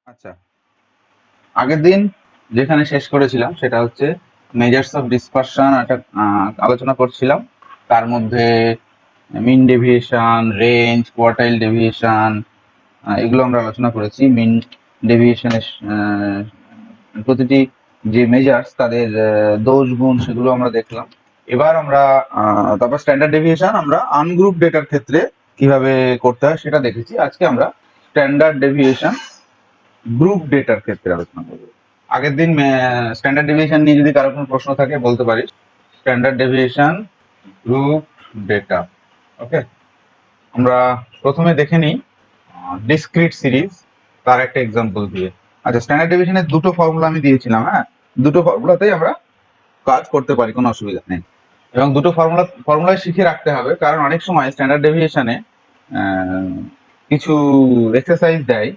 আচ্ছা, আগের দিন যেখানে শেষ করেছিলাম সেটা হচ্ছে মেজার্স অফ ডিসপারশন একটা আলোচনা করছিলাম। তার মধ্যে মিন ডেভিয়েশন, রেঞ্জ, কোয়ার্টাইল ডেভিয়েশন, এগুলো আমরা আলোচনা করেছি। মিন ডেভিয়েশনের প্রতিটি যে মেজার্স তাদের দোষ গুণ সেগুলো আমরা দেখলাম। এবার আমরা তারপর স্ট্যান্ডার্ড ডেভিয়েশন আমরা আনগ্রুপ ডেটার ক্ষেত্রে কিভাবে করতে হয় সেটা দেখেছি। আজকে আমরা স্ট্যান্ডার্ড ডেভিয়েশন গ্রুপ ডেটার ক্ষেত্রে আলোচনা করবো। আগের দিন স্ট্যান্ডার্ড ডেভিয়েশন নিয়ে যদি কারো কোনো প্রশ্ন থাকে বলতে পারিস। Standard deviation group data. Okay, আমরা প্রথমে দেখে নিই ডিসক্রিট সিরিজ, তার একটা এক্সাম্পল দিয়ে। আচ্ছা, স্ট্যান্ডার্ড ডেভিয়েশনের দুটো ফর্মুলা আমি দিয়েছিলাম। হ্যাঁ, দুটো ফর্মুলাতেই আমরা কাজ করতে পারি, কোনো অসুবিধা নেই। এবং দুটো ফর্মুলায় শিখে রাখতে হবে, কারণ অনেক সময় স্ট্যান্ডার্ড ডেভিয়েশনে কিছু এক্সারসাইজ দেয়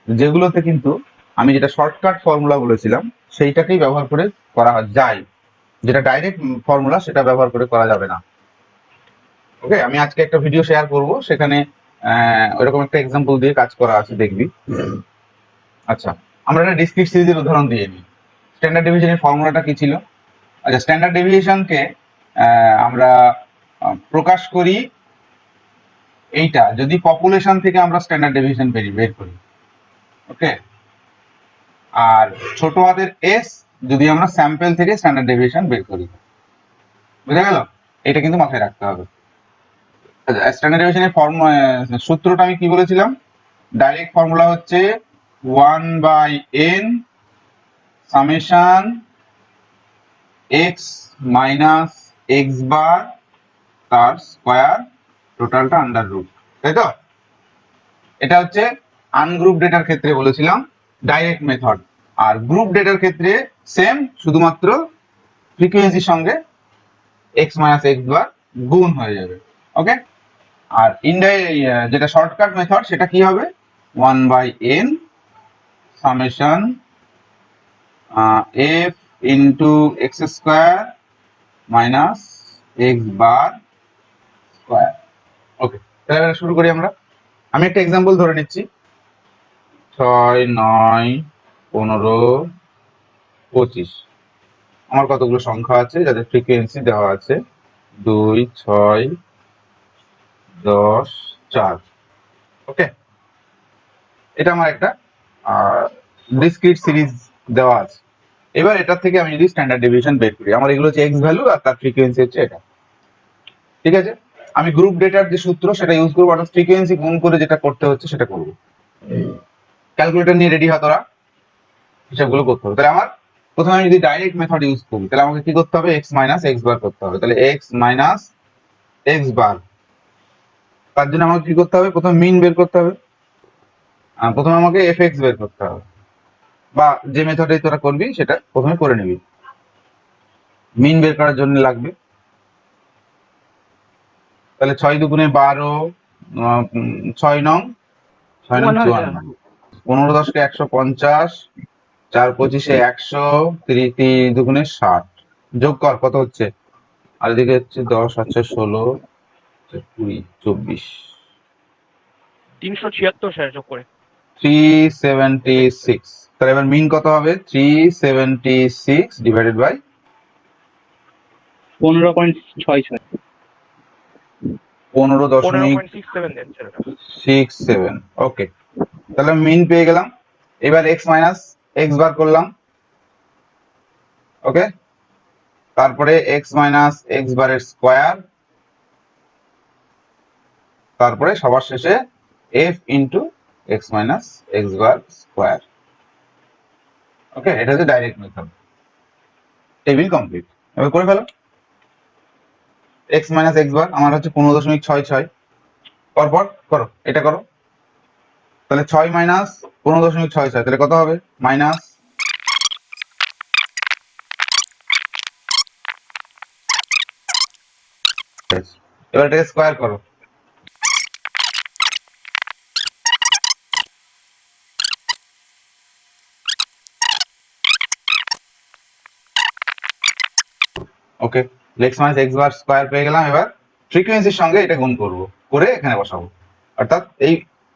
যেগুলোতে কিন্তু আমি যেটা শর্টকাট ফর্মুলা বলেছিলাম সেইটাকেই ব্যবহার করে করা যায়, যেটা ডাইরেক্ট ফর্মুলা সেটা ব্যবহার করে করা যাবে না। ওকে, আমি আজকে একটা ভিডিও শেয়ার করব, সেখানে ওইরকম একটা এক্সাম্পল দিয়ে কাজ করা আছে, দেখবি। আচ্ছা, আমরা একটা ডিসক্রিট সিরিজের উদাহরণ দিয়ে নিই। স্ট্যান্ডার্ড ডেভিয়েশনের ফর্মুলাটা কি ছিল? আচ্ছা, স্ট্যান্ডার্ড ডেভিয়েশনকে আমরা প্রকাশ করি এইটা, যদি পপুলেশন থেকে আমরা স্ট্যান্ডার্ড ডেভিয়েশন বের করি। ওকে, আর ছোট হাতের এস যদি আমরা স্যাম্পল থেকে স্ট্যান্ডার্ড ডেভিয়েশন বের করি। বুঝা গেল? এটা কিন্তু মাথায় রাখতে হবে। স্ট্যান্ডার্ড ডেভিয়েশনের সূত্রটা আমি কি বলেছিলাম? ডাইরেক্ট ফর্মুলা হচ্ছে 1/n summation x minus x বার তার স্কয়ার, টোটালটা আন্ডার রুট, তাই তো? এটা হচ্ছে আনগ্রুপ ডেটার ক্ষেত্রে বলেছিলাম ডাইরেক্ট মেথড। আর গ্রুপ ডেটার ক্ষেত্রে সেম, শুধুমাত্র ফ্রিকোয়েন্সির সঙ্গে x মাইনাস x বার গুণ হয়ে যাবে। ওকে, আর যেটা শর্টকাট মেথড সেটা কি হবে? 1/n summation f into x square minus x bar square. Okay, তাহলে শুরু করি আমরা। আমি একটা এক্সাম্পল ধরে নিচ্ছি। 6, 9, 15, 25। আমার কতগুলো সংখ্যা আছে যাদের ফ্রিকোয়েন্সি দেওয়া আছে 2, 6, 10, 4। ওকে, এটা আমার একটা ডিসক্রিট সিরিজ দেওয়া আছে। এবার এটার থেকে আমি যদি স্ট্যান্ডার্ড ডেভিয়েশন বের করি, আমার এগুলো হচ্ছে এক্স ভ্যালু আর তার ফ্রিকোয়েন্সি হচ্ছে এটা। ঠিক আছে, আমি গ্রুপ ডেটার যে সূত্র সেটা ইউজ করবো, অর্থাৎ ফ্রিকোয়েন্সি গুণ করে যেটা করতে হচ্ছে সেটা করবো। ক্যালকুলেটর নিয়ে রেডি হয় তোরা, হিসাবগুলো করতে হবে। তাহলে আমার প্রথমে আমি যদি ডাইরেক্ট মেথড ইউজ করি, তাহলে আমাকে কি করতে হবে? এক্স মাইনাস এক্স বার করতে হবে। তাহলে এক্স মাইনাস এক্স বার, তার জন্য আমাকে কি করতে হবে? প্রথমে মিন বের করতে হবে। প্রথমে আমাকে এফ এক্স বের করতে হবে, বা যে মেথডে তোরা করবি সেটা প্রথমে করে নিবি। মিন বের করার জন্য লাগবে, তাহলে 6 দুগুণে 12, 6 নং 54, 15 10কে 150, 4 25-এ 100, 3 দুগুণে 60। যোগ কর, কত হচ্ছে? আর এদিকে হচ্ছে 10 আছে 16, 20, 24, 376 স্যার যোগ করে 376। তাহলে এবার মিন কত হবে? 376 ডিভাইডেড বাই 15.66 15.67। ওকে, তাহলে মিন পেয়ে গেলাম। এবার এক্স মাইনাস এক্স বার করলাম। ওকে, তারপরে এক্স মাইনাস এক্স বারের স্কোয়ার, তারপরে সবার শেষে f into x minus x bar square. Okay, এটা হচ্ছে ডাইরেক্ট মেথড। Table complete. এবার করে ফেলো। এক্স মাইনাস এক্স বার আমার হচ্ছে 15.66। পরপর করো, এটা করো। তাহলে 6 মাইনাস 15.66, তাহলে কত হবে? মাইনাস, এবার এটাকে স্কোয়ার করো। Okay, x minus x bar square পেয়ে গেলাম। এবার ফ্রিকোয়েন্সির সঙ্গে এটা গুণ করব, করে এখানে বসাবো। অর্থাৎ এই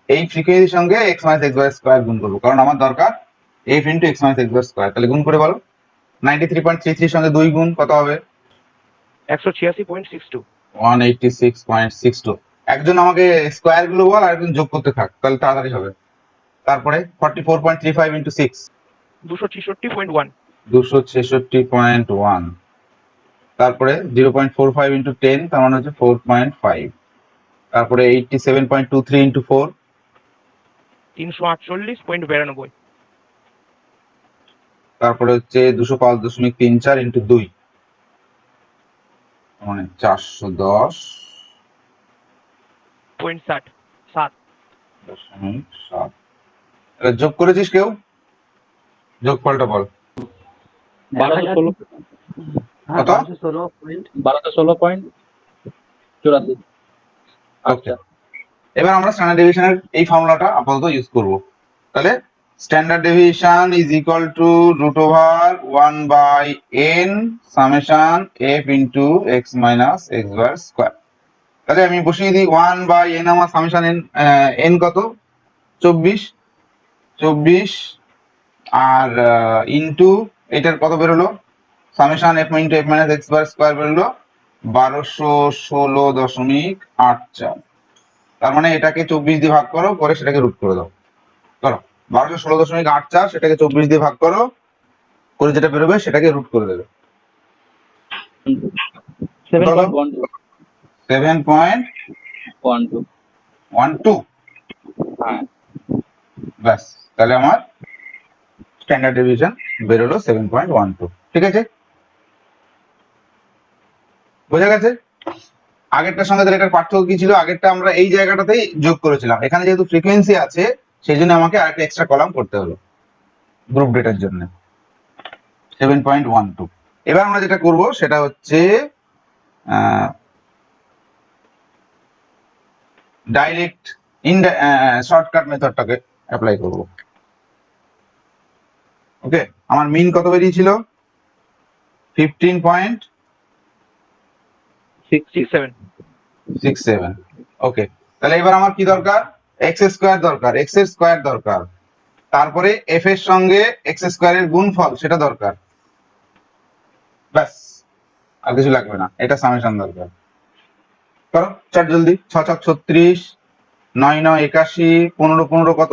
এই ফ্রিকোয়েন্সির সঙ্গে x minus x y square গুণ করবো, কারণ আমার দরকার f into x minus x y square. তাহলে গুণ করে বলো, 93.33 সঙ্গে 2 গুণ কত হবে? 186.62। 186.62। একজন আমাকে স্কোয়ার গুলো বল, আর একজন যোগ করতে থাক, তাহলে তাড়াতাড়ি হবে। তারপরে 44.35 ইন্টু 6, 266.1। 266.1। তারপরে 0.45 ইন্টু 10, তার মানে হচ্ছে 4.5। তারপরে 87.23 ইন্টু 4, 348.92। তারপরে হচ্ছে 205.34 ইন্টু 2, মানে 410.7। যোগ করেছিস কেউ? যোগফলটা বল। 1216। কত? 1216.84। ওকে, এবার আমরা স্ট্যান্ডার্ড ডেভিয়েশনের এই ফর্মুলাটা আপাতত ইউজ করব। তাহলে standard deviation is equal to √1/n summation f into x minus x y square. তাহলে আমি বসিয়ে দিই 1/n, আমার সামেশন n কত? 24। আর ইন্টু এটার কত বেরোলো? Summation f into f minus x y square বেরোলো 1216.84। তার মানে এটাকে 24 দিয়ে ভাগ করো, করে সেটাকে রুট করে দাও। করো 1216.84, সেটাকে 24 দিয়ে ভাগ করো, করে যেটা বেরোবে সেটাকে রুট করে দেবে। 7.12। 7.12। হ্যাঁ। ব্যাস, তাহলে আমার স্ট্যান্ডার্ড ডেভিয়েশন বেরোলো 7.12। ঠিক আছে, বোঝা গেছে? আগেরটার সঙ্গে তাহলে এটার পার্থক্য কি ছিল? আগেরটা আমরা এই জায়গাটাতেই যোগ করেছিলাম, এখানে যেহেতু ফ্রিকোয়েন্সি আছে সেই জন্য আমাকে আরেকটা এক্সট্রা কলাম করতে হলো গ্রুপ ডেটার জন্য। 7.12। এবার আমরা যেটা করব সেটা হচ্ছে ডাইরেক্ট শর্টকাট মেথডটাকে অ্যাপ্লাই করব। ওকে, আমার মিন কত বেরিয়েছিল? 15.67। ওকে, তাহলে এবার আমার কি দরকার? এক্স স্কোয়ার দরকার, এক্স এর স্কোয়ার দরকার, তারপরে এফ এর সঙ্গে এক্স স্কোয়ারের গুণফল সেটা দরকার। ব্যাস, আর কিছু লাগবে না, এটা সামেশন দরকার। করো চট জলদি। 6 × 36, 9 × 81, 15 15 কত?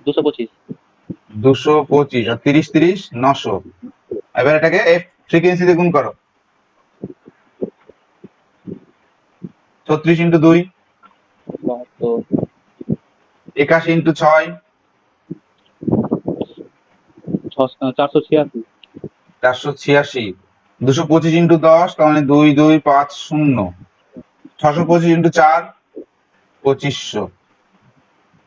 225। 225, আর 30 30 900। এবার এটাকে এফ ফ্রিকোয়েন্সিতে গুণ করো। 36 ইন্টু 2, 81 ইন্টু 6, 486। 486। 225 ইন্টু 10, তার মানে 2250। 625 ইন্টু 4, 2500।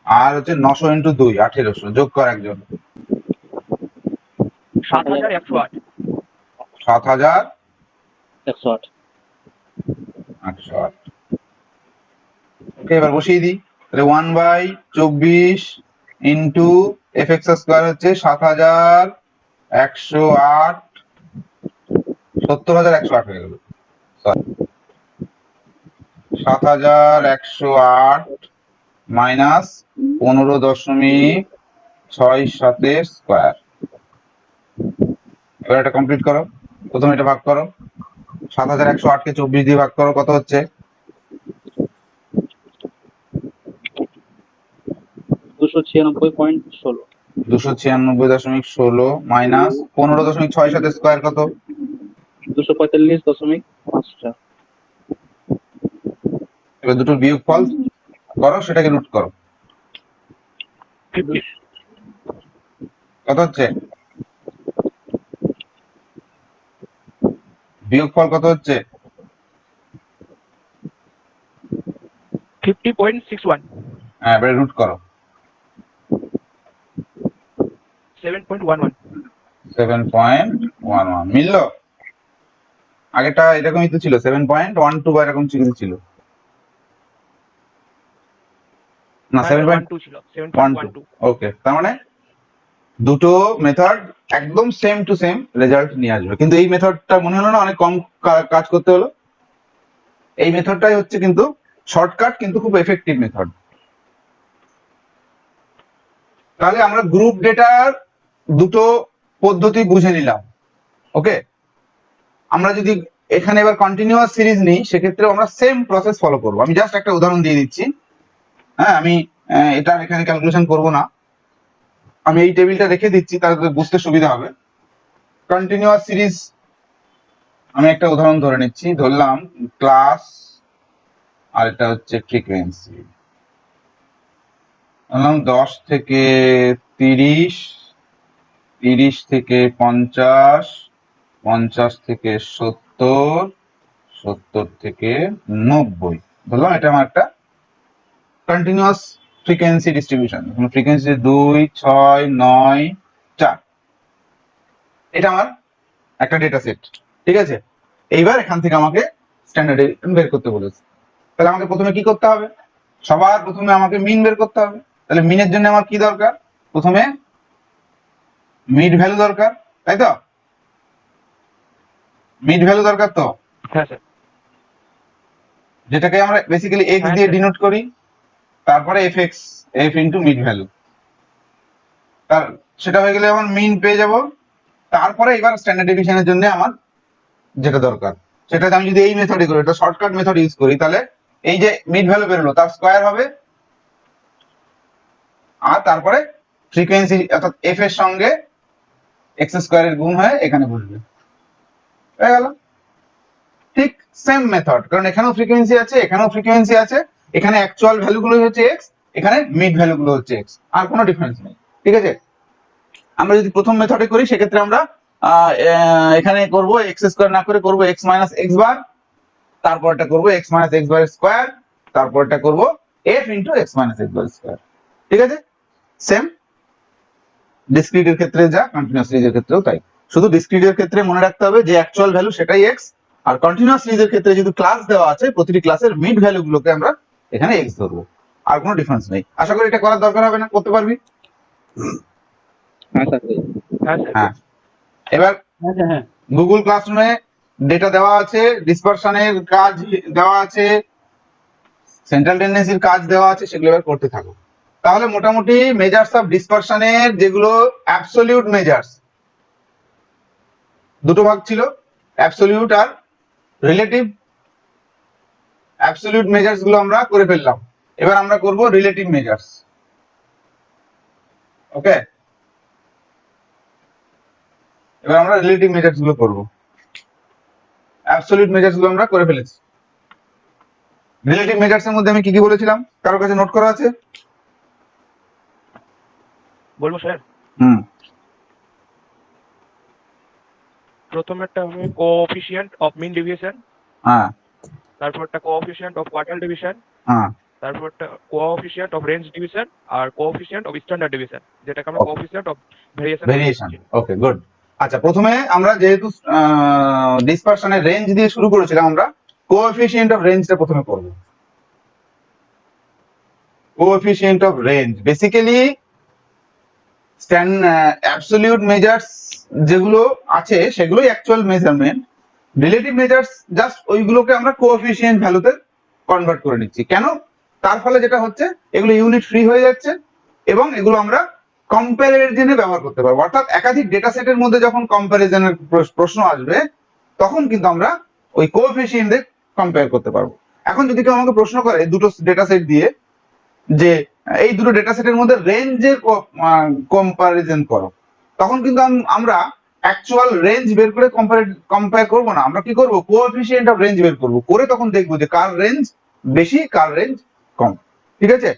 আর হচ্ছে 900 ইন্টু 2, 1800। যোগ কর একজন। 7108। 7108। ওকে, এবার বসিয়ে দিই। তাহলে 1/24 ইন্টু এফ এক্স স্কোয়ার হচ্ছে 7108, 70108 হয়ে গেল। 7108 মাইনাস 15.67 স্কোয়ার। এবার এটা কমপ্লিট করো। প্রথমে এটা ভাগ করো, 7108 কে 24 দিয়ে ভাগ করো, কত হচ্ছে? 296.16। 296.16 মাইনাস 15.67 স্কোয়ার কত? 245.5। এবার দুটো বিয়োগ ফল করো, সেটাকে রুট করো, কত হচ্ছে? বিয়োগ ফল কত হচ্ছে? 50.61। হ্যাঁ, এবারে রুট করো। 7.11। 7.11 মিললো? আগেটা এরকমই তো ছিল, 7.12 বা এরকম কিছু ছিল না? 7.12 ছিল। 7.12। ওকে, তার মানে দুটো মেথড একদম সেম টু সেম রেজাল্ট নিয়ে আসবে, কিন্তু এই মেথডটা মনে হলো না অনেক কম কাজ করতে হলো? এই মেথডটাই হচ্ছে কিন্তু শর্টকাট, কিন্তু খুব এফেক্টিভ মেথড। তাহলে আমরা গ্রুপ ডেটার দুটো পদ্ধতি বুঝে নিলাম। ওকে, আমরা যদি এখানে এবার কন্টিনিউয়াস সিরিজ নিই সেক্ষেত্রে আমরা সেম প্রসেস ফলো করব। আমি জাস্ট একটা উদাহরণ দিয়ে দিচ্ছি। হ্যাঁ, আমি এটা এখানে ক্যালকুলেশন করব না, আমি এই টেবিলটা রেখে দিচ্ছি তাহলে বুঝতে সুবিধা হবে। কন্টিনিউয়াস সিরিজ আমি একটা উদাহরণ ধরে নিচ্ছি, ধরলাম ক্লাস আর এটা হচ্ছে ফ্রিকোয়েন্সি, ধরলাম 10 থেকে 30, 30 থেকে 50, 50 থেকে 70, 70 থেকে 90, ধরলাম এটা আমার একটা কন্টিনিউয়াস ফ্রিকোয়েন্সি ডিস্ট্রিবিউশন। ফ্রিকোয়েন্সি 2, 6, 9, 4, এটা আমার একটা ডেটা সেট। ঠিক আছে, এইবার এখান থেকে আমাকে স্ট্যান্ডার্ড ডেভিয়েশন বের করতে বলেছে। তাহলে আমাকে প্রথমে কি করতে হবে? সবার প্রথমে আমাকে মিন বের করতে হবে। তাহলে মিনের জন্য আমার কি দরকার? প্রথমে মিড ভ্যালু দরকার, তাই তো? মিড ভ্যালু দরকার তো, হ্যাঁ স্যার। যেটাকে আমরা বেসিক্যালি এক্স হ্যাঁ দিয়ে স্যার। ডিনোট করি, তারপরে F x, F into mid value. তার সেটা হয়ে গেলে আমার মিন পেয়ে যাব। তারপরে এবার স্ট্যান্ডার্ড ডেভিয়েশনের জন্য আমার যেটা দরকার সেটা আমি যদি এই মেথডে করি, এটা শর্টকাট মেথড ইউজ করি, তাহলে এই যে মিড ভ্যালু বেরোলো তার স্কয়ার হবে, আর তারপরে ফ্রিকোয়েন্সি অর্থাৎ এফ এর সঙ্গে এক্স স্কয়ারের গুণ হয়ে এখানে বসবে, হয়ে গেল। ঠিক সেম মেথড, কারণ এখানেও ফ্রিকোয়েন্সি আছে, এখানেও ফ্রিকোয়েন্সি আছে, এখানে অ্যাকচুয়াল ভ্যালু গুলো হচ্ছে এক্স, এখানে মিড ভ্যালু গুলো হচ্ছে এক্স, আর কোনো ডিফারেন্স নেই। ঠিক আছে, আমরা যদি প্রথম মেথডে করি সেক্ষেত্রে আমরা এখানে করব এক্স স্কয়ার না করে করব এক্স মাইনাস এক্স বার, তারপরটা করব x minus x bar square, তারপরটা করব f into x minus x bar square. ঠিক আছে, সেম ডিসক্রিটের ক্ষেত্রে যা কন্টিনিউয়াস সিরিজের ক্ষেত্রেও তাই, শুধু ডিসক্রিটের ক্ষেত্রে মনে রাখতে হবে যে অ্যাকচুয়াল ভ্যালু সেটাই এক্স, আর কন্টিনিউয়াস সিরিজের ক্ষেত্রে যদি ক্লাস দেওয়া আছে প্রতিটি ক্লাসের মিড ভ্যালু গুলোকে আমরা এখানে এক্স ধরবো, আর কোনো ডিফারেন্স নেই। আশা করি এটা করার দরকার হবে না, করতে পারবি? হ্যাঁ স্যার। হ্যাঁ স্যার। হ্যাঁ, এবার হ্যাঁ। গুগল ক্লাসরুমে ডেটা দেওয়া আছে, ডিসপারশনের কাজ দেওয়া আছে, সেন্ট্রাল টেন্ডেন্সির কাজ দেওয়া আছে, সেগুলো এবার করতে থাকো। তাহলে মোটামুটি মেজার্স অফ ডিসপারশনের যেগুলো অ্যাবসলিউট মেজার্স, দুটো ভাগ ছিল, অ্যাবসলিউট আর রিলেটিভ। অ্যাবসলিউট মেজার্স গুলো আমরা করে ফেললাম, এবার আমরা করব রিলেটিভ মেজার্স। ওকে, এবার আমরা রিলেটিভ মেজার্স গুলো করব। অ্যাবসলিউট মেজার্স গুলো আমরা করে ফেলেছি। রিলেটিভ মেজার্স এর মধ্যে আমি কি কি বলেছিলাম, কারোর কাছে নোট করা আছে? বলবো স্যার? প্রথমেরটা হবে কোএফিসিয়েন্ট অফ মিন ডেভিয়েশন, হ্যাঁ তারপরটা কোএফিসিয়েন্ট অফ কোয়ার্টাইল ডিভিশন, হ্যাঁ তারপরটা কোএফিসিয়েন্ট অফ রেঞ্জ ডিভিশন, আর কোএফিসিয়েন্ট অফ স্ট্যান্ডার্ড ডিভিশন, যেটাকে আমরা Okay. Coefficient of variation variation. Okay, good. আচ্ছা, প্রথমে আমরা যেহেতু ডিসপারশনের রেঞ্জ দিয়ে শুরু করেছিলাম, আমরা কোএফিসিয়েন্ট অফ রেঞ্জটা প্রথমে করব। Coefficient of range basically absolute measures যেগুলো আছে সেগুলোই actual measurement. Relative measures just ওইগুলোকে আমরা কোএফিসিয়েন্ট ভ্যালুতে কনভার্ট করে নিচ্ছি। কেন? তার ফলে যেটা হচ্ছে এগুলো ইউনিট ফ্রি হয়ে যাচ্ছে এবং এগুলো আমরা কম্প্যারিজনে ব্যবহার করতে পারবো। অর্থাৎ একাধিক ডেটা সেটের মধ্যে যখন কম্প্যারিজনের প্রশ্ন আসবে তখন কিন্তু আমরা ওই কোএফিসিয়েন্ট দিয়ে কম্পেয়ার করতে পারবো। এখন যদি কেউ আমাকে প্রশ্ন করে দুটো ডেটা সেট দিয়ে যে এই দুটো ডেটা সেটের মধ্যে রেঞ্জের কম্পারিজন করো, তখন কিন্তু আমরা অ্যাকচুয়াল রেঞ্জ বের করে কম্পেয়ার করব না, আমরা কি করব, কোএফিসিয়েন্ট অফ রেঞ্জ বের করব, করে তখন দেখবো যে কার রেঞ্জ বেশি কার রেঞ্জ কম। ঠিক আছে,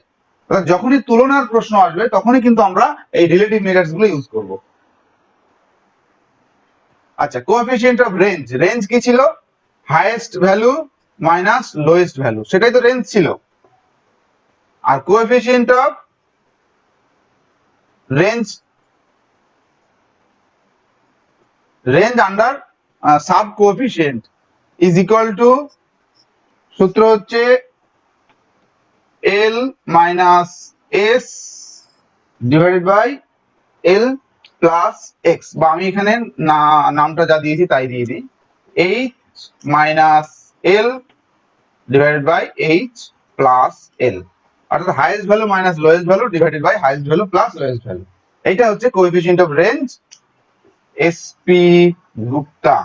যখনই তুলনার প্রশ্ন আসবে তখনই কিন্তু আমরা এই রিলেটিভ মেজার্স গুলো ইউজ করব। আচ্ছা, কোএফিসিয়েন্ট অফ রেঞ্জ, রেঞ্জ কি ছিল? Highest value minus lowest value, সেটাই তো রেঞ্জ ছিল। আর coefficient of range, range under sub coefficient is equal to, সূত্র হচ্ছে L minus S divided by L plus x, বা আমি এখানে নামটা যা দিয়েছি তাই দিয়ে দিই, H minus L divided by H plus L. অর্থাৎ highest value minus lowest value divided by highest value plus lowest value. এইটা হচ্ছে coefficient of range SP Gupta.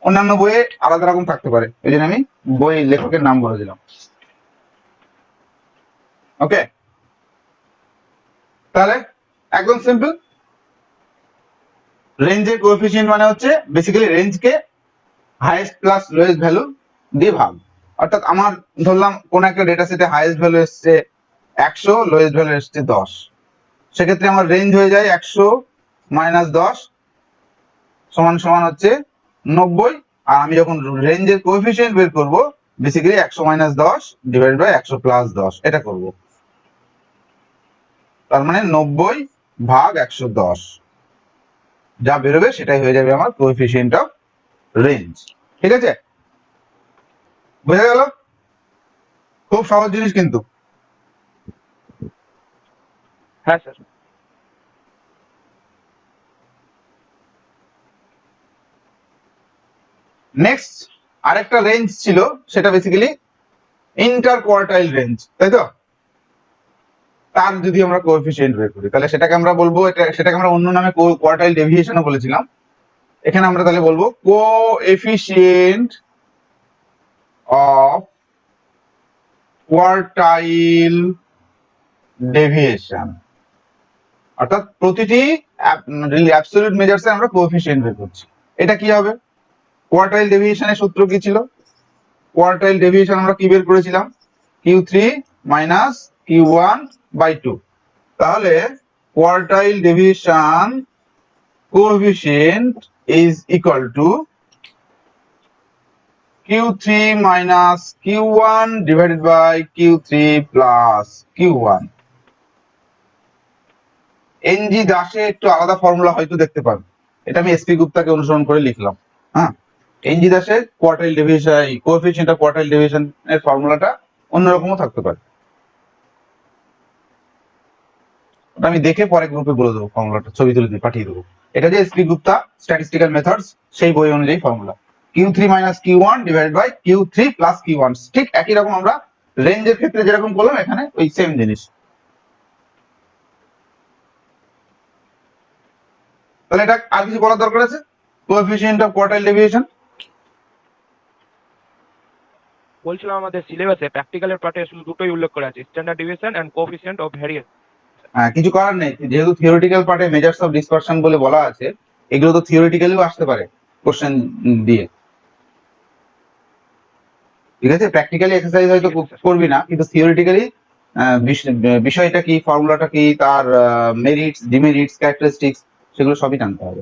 অন্যান্য বইয়ে আলাদা রকম থাকতে পারে, এই জন্য আমি বই লেখকের নাম বলে দিলাম। ওকে, তাহলে একদম সিম্পল, রেঞ্জের কোএফিসিয়েন্ট মানে হচ্ছে বেসিক্যালি রেঞ্জকে হাইয়েস্ট প্লাস লোয়েস্ট ভ্যালু দিয়ে ভাগ। অর্থাৎ আমার ধরলাম কোন একটা ডেটা সেটে হাইয়েস্ট ভ্যালু এসছে 100, লোয়েস্ট ভ্যালু এসছে 10, সেক্ষেত্রে আমার রেঞ্জ হয়ে যায় 100 মাইনাস 10 সমান সমান হচ্ছে 90। আর আমি যখন রেঞ্জের কোএফিসিয়েন্ট বের করব basically 100 minus 10 divided by 100 plus 10 এটা করব। তার মানে 90 ভাগ 110 যা বেরোবে সেটাই হয়ে যাবে আমার কোএফিসিয়েন্ট অফ রেঞ্জ। ঠিক আছে, বোঝা গেল? খুব সহজ জিনিস কিন্তু। হ্যাঁ স্যার। নেক্সট আরেকটা রেঞ্জ ছিল, সেটা বেসিক্যালি ইন্টার কোয়ার্টাইল রেঞ্জ, তাই তো? তার যদি আমরা কোএফিসিয়েন্ট বের করি তাহলে সেটাকে আমরা বলবো, সেটাকে আমরা অন্য নামে কোয়ার্টাইল ডেভিয়েশনও বলেছিলাম। এখানে আমরা তাহলে বলবো কোএফিসিয়েন্ট অফ কোয়ার্টাইল ডেভিয়েশন, অর্থাৎ প্রতিটি অ্যাবসলিউট মেজারসে আমরা কোএফিসিয়েন্ট বের করছি। এটা কি হবে? কোয়ার্টাইল ডেভিয়েশনের সূত্র কি ছিল? কোয়ার্টাইল ডেভিয়েশন আমরা কি বের করেছিলাম? Q3 minus Q1 by 2। তাহলে quartile deviation coefficient is equal to Q3 minus Q1 divided by Q3 plus Q1। N G দাসে একটু আলাদা ফর্মুলা হয়তো দেখতে পাবেন, এটা আমি এসপি গুপ্তাকে অনুসরণ করে লিখলাম। হ্যাঁ, এনজি দাসের quartile deviation, coefficient of quartile deviation এর ফর্মুলাটা অন্যরকমও থাকতে পারে, ওটা আমি দেখে পরে গ্রুপে বলে দেবো, ফর্মুলাটা ছবি তুলে দিয়ে পাঠিয়ে দেবো। এটা যে এসপি গুপ্তা স্ট্যাটিস্টিক্যাল মেথডস সেই বই অনুযায়ী formula, Q3 minus Q1 divided by Q3 plus Q1। ঠিক একই রকম আমরা রেঞ্জের ক্ষেত্রে যেরকম করলাম এখানে ওই সেম জিনিস। তাহলে এটা আর কিছু বলার দরকার আছে? কোএফিসিয়েন্ট অফ কোয়ার্টাইল ডেভিয়েশন বলছিলাম আমাদের সিলেবাসে প্র্যাকটিক্যালের পার্টে শুধু দুটোই উল্লেখ করা আছে, standard deviation and coefficient of variance. হ্যাঁ, কিছু করার নেই, যেহেতু থিওরিটিক্যাল পার্টে মেজার্স অফ ডিসপারশন বলে বলা আছে, এগুলো তো থিওরিটিক্যালিও আসতে পারে কোশ্চেন দিয়ে। ঠিক আছে, প্র্যাকটিক্যালি এক্সারসাইজ হয়তো করবি না, কিন্তু থিওরিটিক্যালি বিষয়টা কি, ফর্মুলাটা কি, তার মেরিটস, ডিমেরিটস, ক্যারেক্টারিস্টিক্স, সেগুলো সবই জানতে হবে।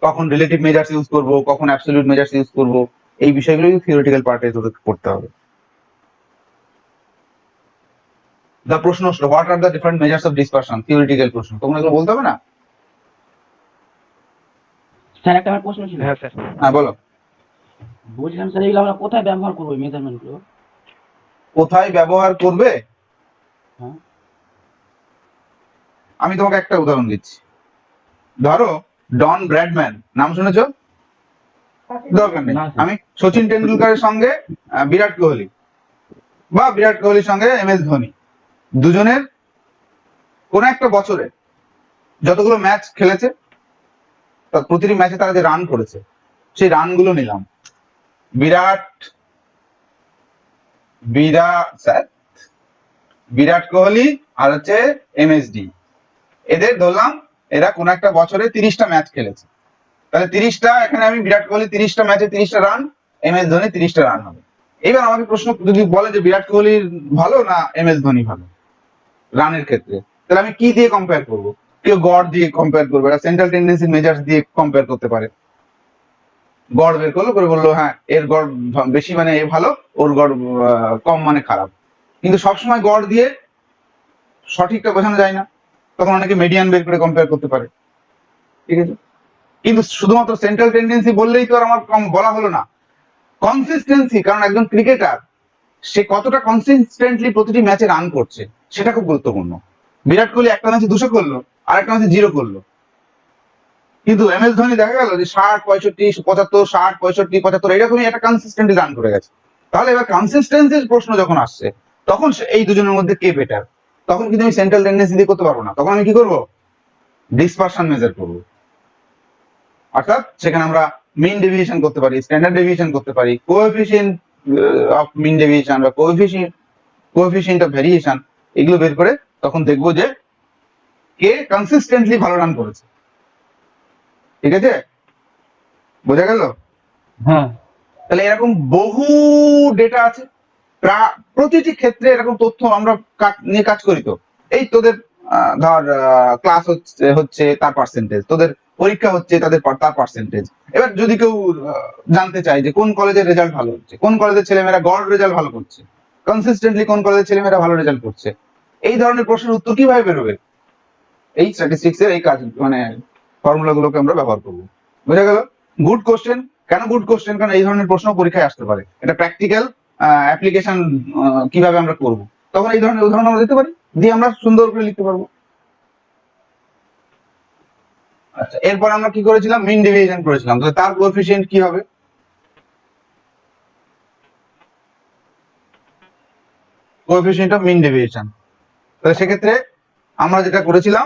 কখন রিলেটিভ মেজার্স ইউজ করব, কখন অ্যাবসলিউট মেজার্স ইউজ করব, এই বিষয়গুলো থিওরিটিক্যাল পার্টে তোদের পড়তে হবে। দা প্রশ্ন আসলো, what are the different measures of dispersion, theoretical প্রশ্ন, তখন এগুলো বলতে হবে না? স্যার একটা আমার প্রশ্ন ছিল। হ্যাঁ স্যার। হ্যাঁ বলো। বলছিলাম স্যার এগুলো আমরা কোথায় ব্যবহার করবো মেজারমেন্ট গুলো? কোথায় ব্যবহার করবে? হ্যাঁ, আমি তোমাকে একটা উদাহরণ দিচ্ছি। ধরো ডন ব্র্যাডম্যান, নাম শুনেছো? দরকার নেই। না স্যার। আমি সচিন টেন্ডুলকারের সঙ্গে বিরাট কোহলি, বা বিরাট কোহলির সঙ্গে MS ধোনি, দুজনের কোন একটা বছরে যতগুলো ম্যাচ খেলেছে তার প্রতিটি ম্যাচে তারা যে রান করেছে সেই রানগুলো নিলাম। বিরাট স্যার বিরাট কোহলি আর হচ্ছে MSD, এদের ধরলাম এরা কোন একটা বছরে 30টা ম্যাচ খেলেছে, তাহলে 30টা, এখানে আমি বিরাট কোহলি 30টা ম্যাচে 30টা রান, MS ধোনি 30টা রান হবে। এবার আমাকে প্রশ্ন যদি বলে যে বিরাট কোহলি ভালো না MS ধোনি ভালো রানের ক্ষেত্রে, তাহলে আমি কি দিয়ে কম্পেয়ার করব? কেউ গড় দিয়ে কম্পেয়ার করবে, এরা সেন্ট্রাল টেন্ডেন্সি মেজার্স দিয়ে কম্পেয়ার করতে পারে। গড় বের করলো, করে বললো হ্যাঁ এর গড় বেশি মানে এ ভালো, ওর গড় কম মানে খারাপ। কিন্তু সবসময় গড় দিয়ে সঠিকটা বোঝানো যায় না, তখন অনেকে মিডিয়ান বের করে কম্পেয়ার করতে পারে। ঠিক আছে, কিন্তু শুধুমাত্র সেন্ট্রাল টেন্ডেন্সি বললেই তো আর আমার কম বলা হলো না, কনসিস্টেন্সি, কারণ একজন ক্রিকেটার সে কতটা কনসিস্টেন্টলি প্রতিটি ম্যাচে রান করছে সেটা খুব গুরুত্বপূর্ণ। বিরাট কোহলি একটা ম্যাচে 200 করলো, আর একটা ম্যাচে 0 করলো, কিন্তু এম এস ধোনি দেখা গেল যে 60 65 75 60 65 75 এরকমই একটা কনসিস্টেন্টলি রান করে গেছে। তাহলে এবার কনসিস্টেন্সির প্রশ্ন যখন আসছে তখন এই দুজনের মধ্যে কে বেটার, তখন কিন্তু আমি সেন্ট্রাল টেন্ডেন্সি দিয়ে করতে পারবো না, তখন আমি কি করবো, ডিসপারশন মেজার করবো। অর্থাৎ সেখানে আমরা মিন ডেভিয়েশন করতে পারি, স্ট্যান্ডার্ড ডেভিয়েশন করতে পারি, কোএফিসিয়েন্ট অফ মিন ডেভিয়েশন বা কোএফিসিয়েন্ট অফ ভেরিয়েশন, এগুলো বের করে তখন দেখবো যে কে কনসিস্টেন্টলি ভালো রান করেছে। ঠিক আছে, বোঝা গেল? হ্যাঁ তাহলে এরকম বহু ডেটা আছে, প্রতিটি ক্ষেত্রে এরকম তথ্য আমরা নিয়ে কাজ করি। তো এই তোদের ধর ক্লাস হচ্ছে হচ্ছে তার পার্সেন্টেজ, তোদের পরীক্ষা হচ্ছে তার পার্সেন্টেজ। এবার যদি কেউ জানতে চায় যে কোন কলেজের রেজাল্ট ভালো হচ্ছে, কোন কলেজের ছেলেমেয়েরা গড় রেজাল্ট ভালো করছে, কনসিস্টেন্টলি কোন কলেজের ছেলেমেয়েরা ভালো রেজাল্ট করছে, এই ধরনের প্রশ্নের উত্তর কিভাবে বেরোবে, এই স্ট্যাটিস্টিক্স এর এই কাজ মানে ফর্মুলা গুলোকে আমরা ব্যবহার করবো। বোঝা গেল? Good question. কেন গুড কোশ্চেন? কারণ এই ধরনের প্রশ্ন পরীক্ষায় আসতে পারে, এটা প্র্যাকটিক্যাল অ্যাপ্লিকেশন কিভাবে আমরা করব, তখন এই ধরনের উদাহরণ আমরা দিতে পারি, দিয়ে আমরা সুন্দর করে লিখতে পারবো। আচ্ছা, এরপর আমরা কি করেছিলাম, মিন ডেভিয়েশন করেছিলাম, তাহলে তার কোএফিসিয়েন্ট কি হবে, কোএফিসিয়েন্ট অফ মিন ডেভিয়েশন। তাহলে সেক্ষেত্রে আমরা যেটা করেছিলাম,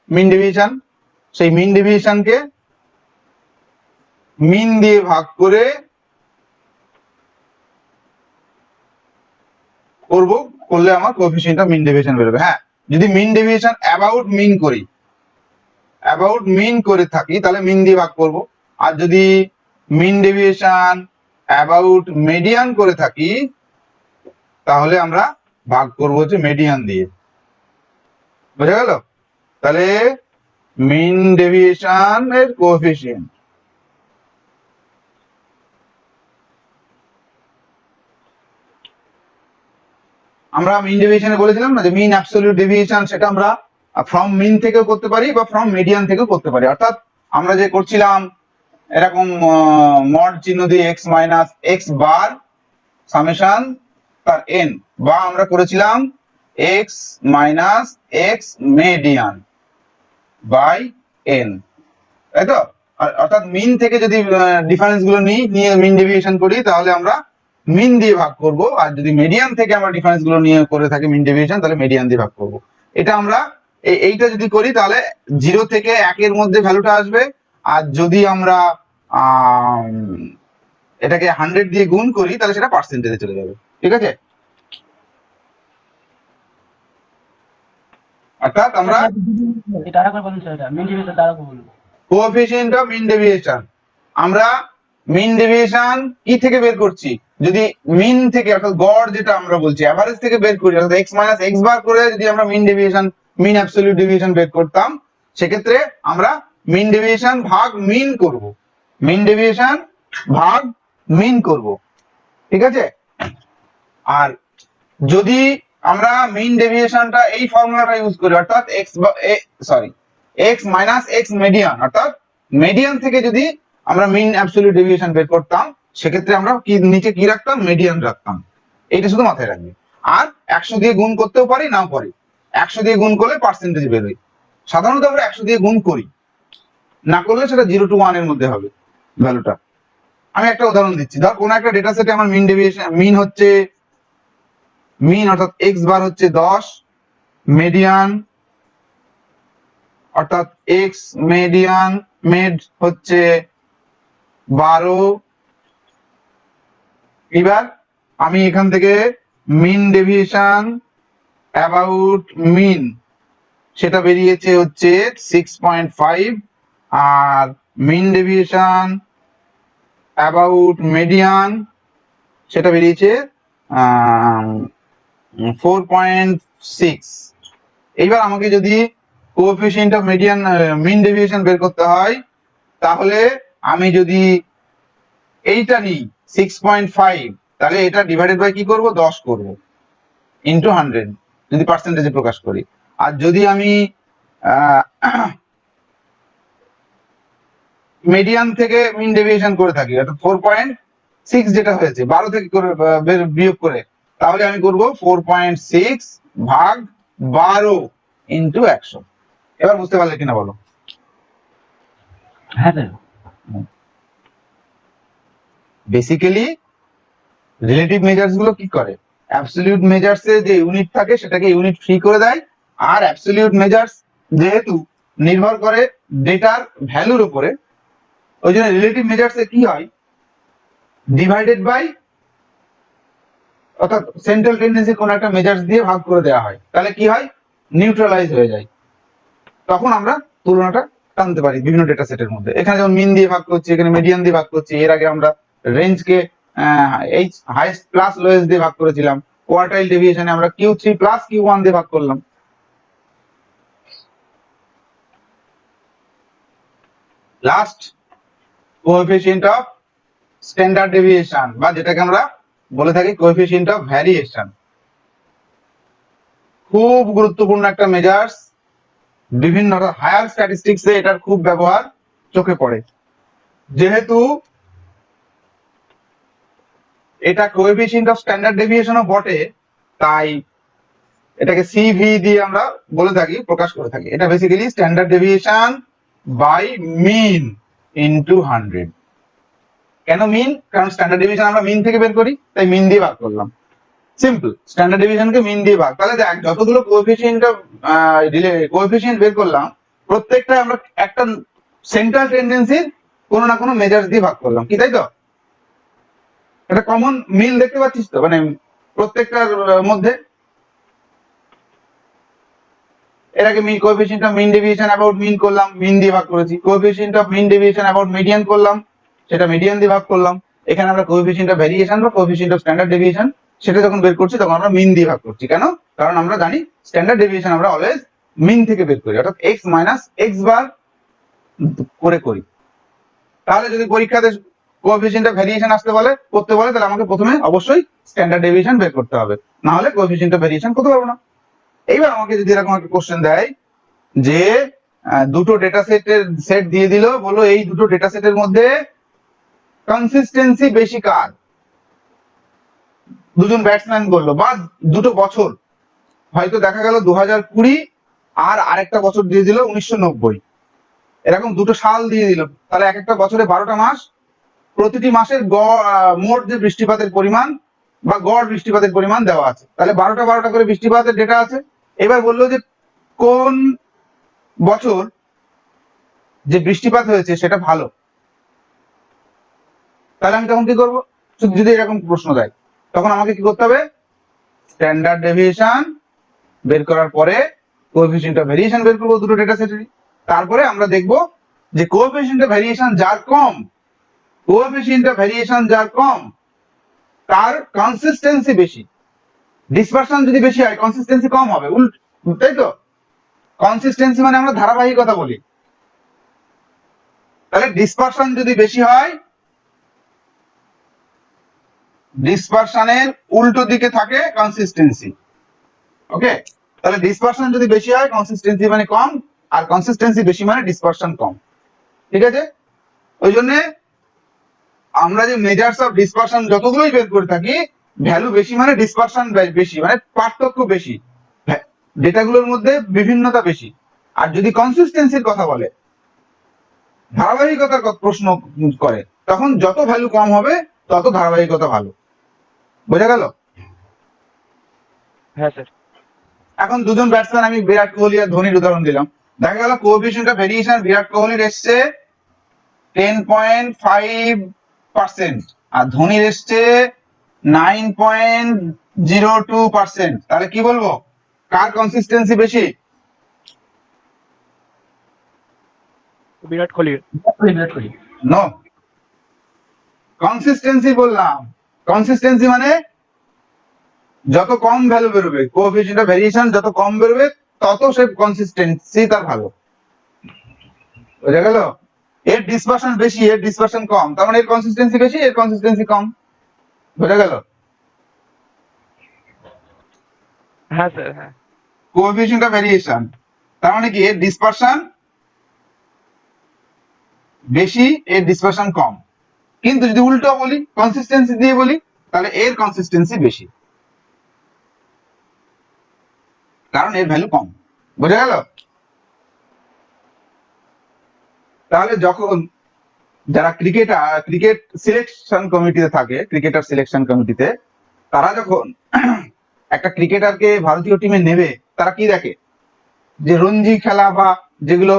মিন ডেভিয়েশন, সেই মিন ডেভিয়েশনকে মিন দিয়ে ভাগ করে করলে আমার কোএফিসিয়েন্ট অফ মিন ডেভিয়েশন বেরোবে। হ্যাঁ, যদি মিন ডেভিয়েশন অ্যাবাউট মিন করি, অ্যাবাউট মিন করে থাকি তাহলে মিন দিয়ে ভাগ করব, আর যদি মিন ডেভিয়েশন অ্যাবাউট মিডিয়ান করে থাকি তাহলে আমরা ভাগ করব হচ্ছে মিডিয়ান দিয়ে। বোঝা গেল? তাহলে মিন ডেভিয়েশন এর কোএফিসিয়েন্ট, আমরা মিন ডেভিয়েশনে বলেছিলাম না যে মিন অ্যাবসলিউট ডেভিয়েশন, সেটা আমরা ফ্রম মিন থেকেও করতে পারি বা ফ্রম মিডিয়ান থেকেও করতে পারি। অর্থাৎ আমরা যে করছিলাম এরকম মড চিহ্ন দিয়ে x minus x bar summation তার এন, বা আমরা করেছিলাম x minus x median by n, তাই তো? অর্থাৎ মিন থেকে যদি ডিফারেন্স গুলো নিয়ে মিন ডেভিয়েশন করি তাহলে আমরা মিন দিয়ে ভাগ করব, আর যদি মিডিয়ান থেকে আমরা ডিফারেন্স গুলো নিয়ে করে থাকি মিন ডেভিয়েশন তাহলে মিডিয়ান দিয়ে ভাগ করব। এটা আমরা এইটা যদি করি তাহলে 0 থেকে 1 এর মধ্যে ভ্যালুটা আসবে, আর যদি আমরা এটাকে 100 দিয়ে গুণ করি তাহলে সেটা পার্সেন্টেজে চলে যাবে। ঠিক আছে, অর্থাৎ আমরা এটা আরেকবার বলুন স্যার, এটা মিন ডেভিয়েশন তারা বলুন। কোএফিসিয়েন্ট অফ মিন ডেভিয়েশন, আমরা মিন ডেভিয়েশন কি থেকে বের করছি, যদি মিন থেকে অর্থাৎ গড় যেটা আমরা বলছি এভারেজ থেকে বের করি, অর্থাৎ এক্স মাইনাস এক্স বার করে যদি আমরা মিন ডেভিয়েশন মিন অ্যাবসলিউট ডেভিয়েশন বের করতাম, সেক্ষেত্রে আমরা মিন ডেভিয়েশন ভাগ মিন করব, মিন ডেভিয়েশন ভাগ মিন করব। ঠিক আছে, আর যদি আমরা মিন ডেভিয়েশনটা এই ফর্মুলাটা ইউজ করি, অর্থাৎ এক্স মাইনাস এক্স মিডিয়ান, অর্থাৎ মিডিয়ান থেকে যদি আমরা মিন অ্যাবসলিউট ডেভিয়েশন বের করতাম, সেক্ষেত্রে আমরা কি নিচে কি রাখতাম, মিডিয়ান রাখতাম। এইটা শুধু মাথায় রাখবে। আর 100 দিয়ে গুণ করতেও পারি, নাও পারি। 100 দিয়ে গুণ করলে পার্সেন্টেজ বেরোয়, সাধারণত আমরা 100 দিয়ে গুণ করি, না করলে সেটা 0 to 1 এর মধ্যে হবে ভ্যালুটা। আমি একটা উদাহরণ দিচ্ছি, ধর কোন একটা ডেটা সেটে আমার মিন ডেভিয়েশন মিন হচ্ছে মিন অর্থাৎ এক্স বার হচ্ছে 10, মিডিয়ান অর্থাৎ এক্স মিডিয়ান মেড হচ্ছে 12। এবার আমি এখান থেকে মিন ডেভিয়েশন অ্যাবাউট মিন সেটা বেরিয়েছে হচ্ছে 6.5, আর মিন ডেভিয়েশন অ্যাবাউট মিডিয়ান সেটা বেরিয়েছে 4.6। এইবার আমাকে যদি coefficient of median mean deviation বের করতে হয়, তাহলে আমি যদি এইটা নিই 6.5, তাহলে এটা ডিভাইডেড বাই কি করব, 10 করব, ইনটু 100 যদি পার্সেন্টেজে প্রকাশ করি। আর যদি আমি মিডিয়ান থেকে মিন ডেভিয়েশন করে থাকি, অর্থাৎ 4.6 যেটা হয়েছে 12 থেকে করে বিয়োগ করে, তাহলে আমি করব 4.6 ভাগ 12 ইনটু 100। এবার বুঝতে পারলে কিনা বলো? হ্যাঁ স্যার। বেসিক্যালি রিলেটিভ মেজার্স গুলো কি করে, অ্যাবসলিউট মেজার্স এ যে ইউনিট থাকে সেটাকে ইউনিট ফ্রি করে দেয়, আর অ্যাবসলিউট মেজার্স যেহেতু নির্ভর করে ডেটার ভ্যালুর উপরে, ওই জন্য রিলেটিভ মেজার্স এ কি হয়, ডিভাইডেড বাই, অর্থাৎ সেন্ট্রাল টেন্ডেন্সি কোন একটা মেজার্স দিয়ে ভাগ করে দেওয়া হয়, তাহলে কি হয়, নিউট্রালাইজ হয়ে যায়। তখন আমরা তুলনাটা টানতে পারি বিভিন্ন ডেটা সেটের মধ্যে। এখানে যেমন মিন দিয়ে ভাগ করছি, এখানে মিডিয়ান দিয়ে ভাগ করছি, এর আগে আমরা রেঞ্জকে এইচ হাইয়েস্ট প্লাস লোয়েস্ট দিয়ে ভাগ করেছিলাম, কোয়ার্টাইল ডেভিয়েশনে আমরা Q3 প্লাস Q1 দিয়ে ভাগ করলাম। Last, coefficient of standard deviation, বা যেটাকে আমরা বলে থাকি কোএফিসিয়েন্ট অফ ভ্যারিয়েশন। খুব গুরুত্বপূর্ণ একটা মেজার্স, বিভিন্ন হায়ার স্ট্যাটিস্টিক্সে এটার খুব ব্যবহার চোখে পড়ে। যেহেতু এটা কোএফিসিয়েন্ট অফ স্ট্যান্ডার্ড ডেভিয়েশনও বটে, তাই এটাকে সিভি দিয়ে আমরা বলে থাকি, প্রকাশ করে থাকি। এটা basically standard deviation by mean into 100। কেন মিন? কারণ স্ট্যান্ডার্ড ডেভিয়েশন আমরা মিন থেকে বের করি, তাই মিন দিয়ে ভাগ করলাম। সিম্পল, স্ট্যান্ডার্ড ডেভিয়েশনকে মিন দিয়ে ভাগ। তাহলে দেখ, যতগুলো কোএফিসিয়েন্ট অফ কোএফিসিয়েন্ট বের করলাম, প্রত্যেকটা আমরা একটা সেন্ট্রাল টেন্ডেন্সির কোনো না কোনো মেজার্স দিয়ে ভাগ করলাম, কি তাই তো? একটা কমন মিল দেখতে পাচ্ছিস তো, মানে প্রত্যেকটার মধ্যে। এর আগে mean coefficient of mean deviation about mean করলাম, মিন দিয়ে ভাগ করেছি। Coefficient of mean deviation about median করলাম, সেটা মিডিয়ান দিয়ে ভাগ করলাম। এখানে আমরা কোএফিসিয়েন্ট অফ ভেরিয়েশন বা কোএফিসিয়েন্ট অফ স্ট্যান্ডার্ড ডেভিয়েশন সেটা যখন বের করছি তখন আমরা মিন দিয়ে ভাগ করছি। কেন? কারণ আমরা জানি স্ট্যান্ডার্ড ডেভিয়েশন আমরা অলওয়েজ মিন থেকে বের করি, অর্থাৎ x মাইনাস x বার করে করি। তাহলে যদি পরীক্ষাতে কোএফিসিয়েন্ট অফ ভেরিয়েশন আসতে বলে, করতে বলে, তাহলে আমাকে প্রথমে অবশ্যই স্ট্যান্ডার্ড ডেভিয়েশন বের করতে হবে, না হলে কোএফিসিয়েন্ট অফ ভেরিয়েশন করতে পারবো না। এইবার আমাকে যদি এরকম একটা কোশ্চেন দেয় যে দুটো ডেটা সেট দিয়ে দিল, বলো এই দুটো ডেটা সেটের মধ্যে কনসিস্টেন্সি বেশি কার, দুজন ব্যাটসম্যান বললো, বা দুটো বছর, হয়তো দেখা গেল 2020 আর আরেকটা বছর দিয়ে দিল 1990, এরকম দুটো সাল দিয়ে দিল, তাহলে এক একটা বছরে 12টা মাস, প্রতিটি মাসের মোট যে বৃষ্টিপাতের পরিমাণ বা গড় বৃষ্টিপাতের পরিমাণ দেওয়া আছে, তাহলে 12টা করে বৃষ্টিপাতের ডেটা আছে। এবার বললো যে কোন বছর যে বৃষ্টিপাত হয়েছে সেটা ভালো, তাহলে আমি তখন কি করবো? যদি এরকম প্রশ্ন দেয় তখন আমাকে কি করতে হবে, স্ট্যান্ডার্ড ডেভিয়েশন বের করার পরে কোএফিসিয়েন্ট অফ ভেরিয়েশন বের করবো দুটো ডেটা সেটেরই। তারপরে আমরা দেখবো যে কোএফিসিয়েন্ট অফ ভেরিয়েশন যার কম, কোএফিসিয়েন্ট অফ ভেরিয়েশন যার কম তার কনসিস্টেন্সি বেশি। ডিসপারশন যদি বেশি হয় কনসিস্টেন্সি কম হবে, তাই তো? কনসিস্টেন্সি মানে আমরা ধারাবাহিকতা বলি। তাহলে ডিসপারশন যদি বেশি হয়, ডিসপারশনের উল্টো দিকে থাকে কনসিস্টেন্সি। ওকে, তাহলে ডিসপারশন যদি বেশি হয় কনসিস্টেন্সি মানে কম, আর কনসিস্টেন্সি বেশি মানে ডিসপারশন কম। ঠিক আছে? ওই জন্য আমরা যে মেজার্স অফ ডিসপারশন যতগুলোই বের করে থাকি, ভ্যালু বেশি মানে ডিসপারশন বেশি, মানে পার্থক্য বেশি, ডেটাগুলোর মধ্যে বিভিন্নতা বেশি। আর যদি কনসিস্টেন্সির কথা বলে, ধারাবাহিকতার প্রশ্ন করে, তখন যত ভ্যালু কম হবে তত ধারাবাহিকতা ভালো। বোঝা গেল? হ্যাঁ স্যার। এখন দুজন ব্যাটসম্যান, আমি বিরাট কোহলি আর ধোনির উদাহরণ দিলাম, দেখা গেল কোএফিসিয়েন্ট অফ ভেরিয়েশন বিরাট কোহলির এসছে 10.5% আর ধোনির এসছে 9.02%, তাহলে কি বলবো, কার কনসিস্টেন্সি বেশি? বিরাট কোহলির। বিরাট কোহলি। নো, কনসিস্টেন্সি বললাম। কনসিস্টেন্সি মানে যত কম ভ্যালু বেরোবে, কোএফিসিয়েন্ট অফ ভেরিয়েশন যত কম বেরোবে তত সে কনসিস্টেন্সি তার ভালো। বোঝা গেল? এর ডিসপারশন বেশি, এর ডিসপারশন কম, তার মানে এর কনসিস্টেন্সি বেশি, এর কনসিস্টেন্সি কম। বোঝা গেল? হ্যাঁ স্যার, হ্যাঁ। কোএফিসিয়েন্ট অফ ভেরিয়েশন তার মানে কি, এর ডিসপারশন বেশি, এর ডিসপারশন কম। কিন্তু যদি উল্টো বলি, কনসিস্টেন্সি দিয়ে বলি, তাহলে এর কনসিস্টেন্সি বেশি, কারণ এর ভ্যালু কম। বোঝা গেল? তাহলে যখন যারা ক্রিকেট সিলেকশন কমিটিতে থাকে, ক্রিকেটার সিলেকশন কমিটিতে, তারা যখন একটা ক্রিকেটারকে ভারতীয় টিমে নেবে, তারা কি দেখে যে রঞ্জি খেলা বা যেগুলো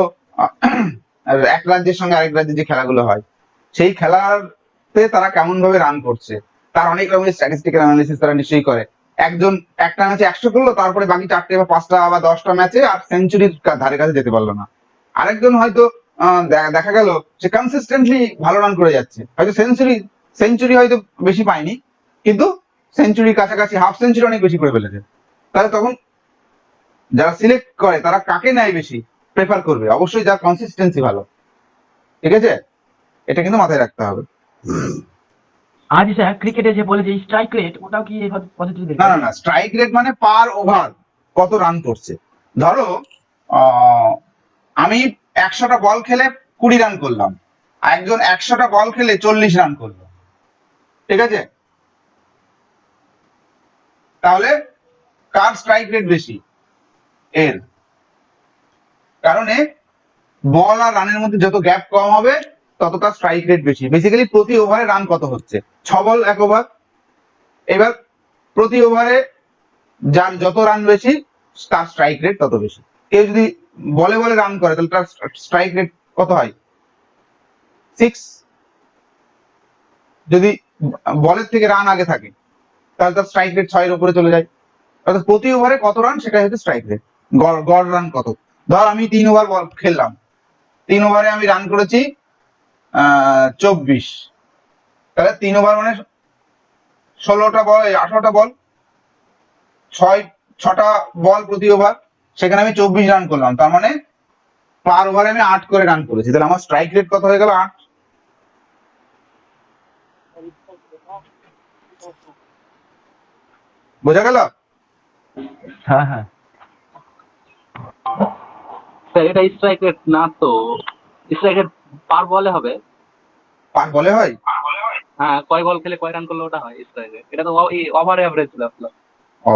এক রাজ্যের সঙ্গে আরেক রাজ্যের যে খেলাগুলো হয়, সেই খেলাতে তারা কেমন ভাবে রান করছে, তার অনেক রকমের স্ট্যাটিস্টিক্যাল অ্যানালিসিস তারা নিশ্চয়ই করে। একজন একটা ম্যাচে 100 করলো, তারপরে বাকি 4টে বা 5টা বা 10টা ম্যাচে আর সেঞ্চুরির ধারে কাছে যেতে পারলো না। আরেকজন হয়তো দেখা গেল সে কনসিস্টেন্টলি ভালো রান করে যাচ্ছে, হয়তো সেঞ্চুরি হয়তো বেশি পায়নি, কিন্তু সেঞ্চুরির কাছাকাছি, হাফ সেঞ্চুরি অনেক বেশি করে ফেলেছে। তাহলে তখন যারা সিলেক্ট করে তারা কাকে নেয় বেশি প্রেফার করবে? অবশ্যই যার কনসিস্টেন্সি ভালো। ঠিক আছে, এটা কিন্তু মাথায় রাখতে হবে। আজ স্যার ক্রিকেটে যে বলে যে স্ট্রাইক রেট, ওটাও কি এই পদ্ধতি না না না, স্ট্রাইক রেট মানে পার ওভার কত রান করছে। ধরো আমি 100টা বল খেলে 20 রান করলাম, আর একজন 100টা বল খেলে 40 রান করলো, ঠিক আছে? তাহলে কার স্ট্রাইক রেট বেশি? এর। কারণে বল আর রানের মধ্যে যত গ্যাপ কম হবে তত তার স্ট্রাইক রেট বেশি। বেসিক্যালি প্রতি ওভারে রান কত হচ্ছে, 6 বল 1 ওভার। এবার প্রতি ওভারে যার যত রান বেশি তার স্ট্রাইক রেট তত বেশি। কেউ যদি বলে বলে রান করে তাহলে তার স্ট্রাইক রেট কত হয়? 6। যদি বলের থেকে রান আগে থাকে তাহলে তার স্ট্রাইক রেট 6 এর উপরে চলে যায়। অর্থাৎ প্রতি ওভারে কত রান সেটাই হচ্ছে স্ট্রাইক রেট। গড় রান কত। ধর আমি 3 ওভার বল খেললাম, 3 ওভারে আমি রান করেছি 24, তাহলে 3 ওভার মানে 16টা বল, 18টা বল, 6টা বল প্রতি ওভার, সেখানে আমি 24 রান করলাম, তার মানে পার ওভারে আমি 8 করে রান করেছি। তাহলে আমার স্ট্রাইক রেট কত হয়ে গেল? 8। বোঝা গেল? হ্যাঁ হ্যাঁ। স্যার এটা স্ট্রাইক রেট না তো, স্ট্রাইক রেট পার বলে হবে। পার বলে হয়? হ্যাঁ, কয় বল খেলে কয় রান করলে ওটা হয় স্ট্রাইক রেট। এটা তো ওভার এভারেজ ছিল আসলে। ও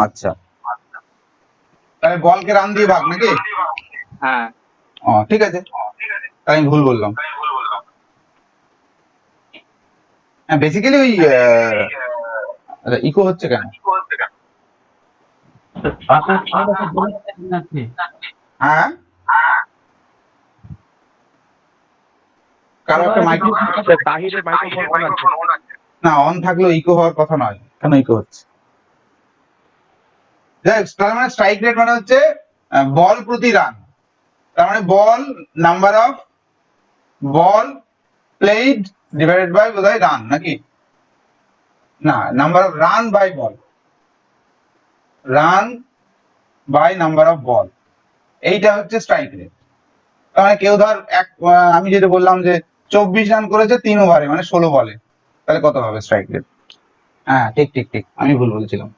আচ্ছা, তাহলে বলকে রান দিয়ে ভাগ নাকি? হ্যাঁ, ও ঠিক আছে, তাই আমি ভুল বললাম। হ্যাঁ, বেসিক্যালি ওই ইকো হচ্ছে কেন? আপনার কথা বলে যাচ্ছে। হ্যাঁ, কারো একটা মাইক্রো স্যার তাহিরের মাইক্রোফোন অন আছে। না, অন থাকলেও ইকো হওয়ার কথা নয়, কেন ইকো হচ্ছে? যাই হোক, তার মানে স্ট্রাইক রেট মানে হচ্ছে বল প্রতি রান। তার মানে ball, number of ball played divided by বোধহয় রান, নাকি? না, number of run by ball, run by number of ball, এইটা হচ্ছে স্ট্রাইক রেট। তার মানে কেউ ধর আমি যেটা বললাম যে 24 রান করেছে 3 ওভারে, মানে 16 বলে, তাহলে কত হবে স্ট্রাইক রেট? হ্যাঁ ঠিক ঠিক ঠিক, আমি ভুল বলছিলাম।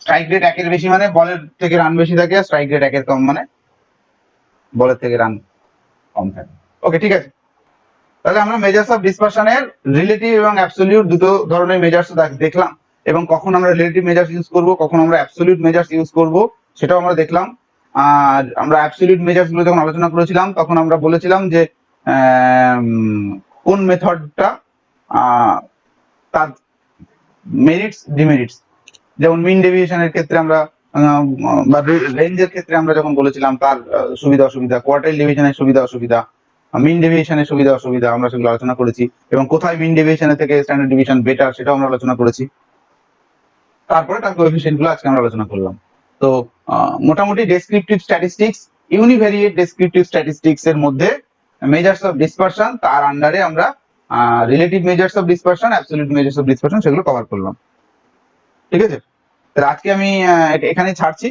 স্ট্রাইক রেট 1-এর বেশি মানে বলের থেকে রান বেশি থাকে, আর স্ট্রাইক রেট 1-এর কম মানে বলের থেকে রান কম থাকে। ওকে, ঠিক আছে। তাহলে আমরা মেজার্স অফ ডিসপারশনের রিলেটিভ এবং অ্যাবসলিউট দুটো ধরনের মেজার্স দেখলাম, এবং কখন আমরা রিলেটিভ মেজার্স ইউজ করব, কখন আমরা অ্যাবসলিউট মেজার্স ইউজ করব, সেটাও আমরা দেখলাম। আর আমরা অ্যাবসলিউট মেজার্স গুলো যখন আলোচনা করেছিলাম তখন আমরা বলেছিলাম যে কোন মেথডটা তার মেরিটস ডিমেরিটস, যেমন মিন ডেভিয়েশনের ক্ষেত্রে আমরা বা রেঞ্জের ক্ষেত্রে আমরা যখন বলেছিলাম তার সুবিধা অসুবিধা, কোয়ার্টাইল ডেভিয়েশনের সুবিধা অসুবিধা, মিন ডেভিয়েশনের সুবিধা অসুবিধা, আমরা সেগুলো আলোচনা করেছি, এবং কোথায় মিন ডেভিয়েশনের থেকে স্ট্যান্ডার্ড ডেভিয়েশন বেটার সেটাও আমরা আলোচনা করেছি। তারপরে তার কোএফিসিয়েন্ট গুলো আজকে আমরা আলোচনা করলাম। তো মোটামুটি ডেসক্রিপটিভ স্ট্যাটিস্টিক্স, ইউনিভেরিয়েট ডেসক্রিপটিভ স্ট্যাটিস্টিক্স এর মধ্যে মেজার্স অফ ডিসপারশন, তার আন্ডারে আমরা relative measures of dispersion, absolute measures of dispersion সেগুলো কভার করলাম। ঠিক আছে, তাহলে আজকে আমি এখানে ছাড়ছি।